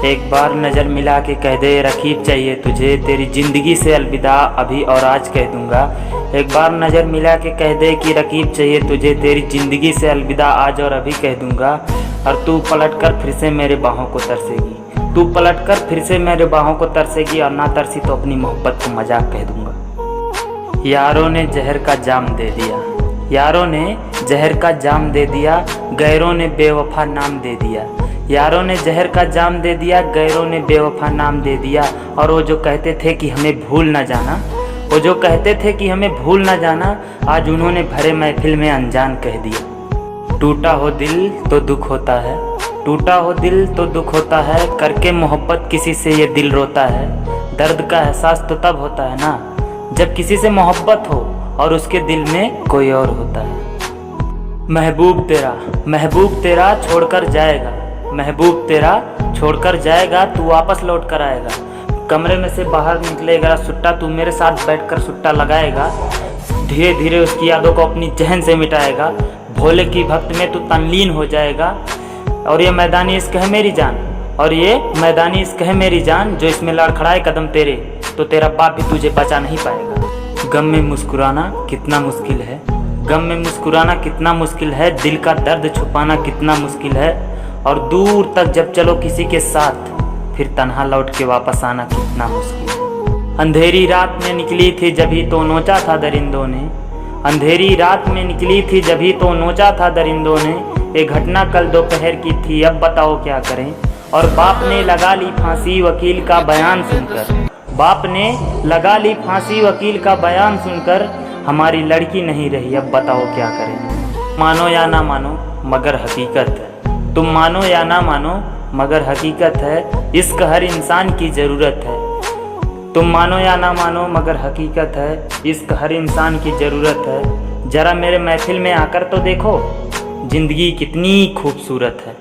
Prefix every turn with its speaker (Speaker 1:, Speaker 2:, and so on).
Speaker 1: एक बार नज़र मिला के कह दे रकीब चाहिए तुझे, तेरी ज़िंदगी से अलविदा अभी और आज कह दूंगा। एक बार नज़र मिला के कह दे कि रकीब चाहिए तुझे, तेरी ज़िंदगी से अलविदा आज और अभी कह दूंगा। और तू पलट कर फिर से मेरे बाहों को तरसेगी, तू पलट कर फिर से मेरे बाहों को तरसेगी, और ना तरसी तो अपनी मोहब्बत को मजाक कह दूंगा। यारों ने जहर का जाम दे दिया, यारों ने जहर का जाम दे दिया, गैरों ने बेवफा नाम दे दिया। यारों ने जहर का जाम दे दिया, गैरों ने बेवफा नाम दे दिया। और वो जो कहते थे कि हमें भूल ना जाना, वो जो कहते थे कि हमें भूल ना जाना, आज उन्होंने भरे महफिल में अनजान कह दिया। टूटा हो दिल तो दुख होता है, टूटा हो दिल तो दुख होता है, करके मोहब्बत किसी से ये दिल रोता है। दर्द का एहसास तो तब होता है ना, जब किसी से मोहब्बत हो और उसके दिल में कोई और होता है। महबूब तेरा छोड़कर जाएगा, महबूब तेरा छोड़कर जाएगा, तू वापस लौट कर आएगा। कमरे में से बाहर निकलेगा सुट्टा, तू मेरे साथ बैठकर सुट्टा लगाएगा। धीरे धीरे उसकी यादों को अपनी जहन से मिटाएगा। भोले की भक्त में तू तल्लीन हो जाएगा। और ये मैदानी इश्क है मेरी जान, और ये मैदानी इश्क है मेरी जान, जो इसमें लड़खड़ाए कदम तेरे तो तेरा बाप भी तुझे बचा नहीं पाएगा। गम में मुस्कुराना कितना मुश्किल है, गम में मुस्कुराना कितना मुश्किल है, दिल का दर्द छुपाना कितना मुश्किल है। और दूर तक जब चलो किसी के साथ, फिर तन्हा लौट के वापस आना कितना मुश्किल है। अंधेरी रात में निकली थी जभी तो नोचा था दरिंदों ने, अंधेरी रात में निकली थी जभी तो नोचा था दरिंदों ने। ये घटना कल दोपहर की थी, अब बताओ क्या करें। और बाप ने लगा ली फांसी वकील का बयान सुनकर, बाप ने लगा ली फांसी वकील का बयान सुनकर। हमारी लड़की नहीं रही, अब बताओ क्या करें। मानो या ना मानो मगर हकीकत है, तुम मानो या ना मानो मगर हकीकत है। इश्क हर इंसान की ज़रूरत है, तुम मानो या ना मानो मगर हकीकत है। इश्क हर इंसान की ज़रूरत है। ज़रा मेरे महफिल में आकर तो देखो, ज़िंदगी कितनी खूबसूरत है।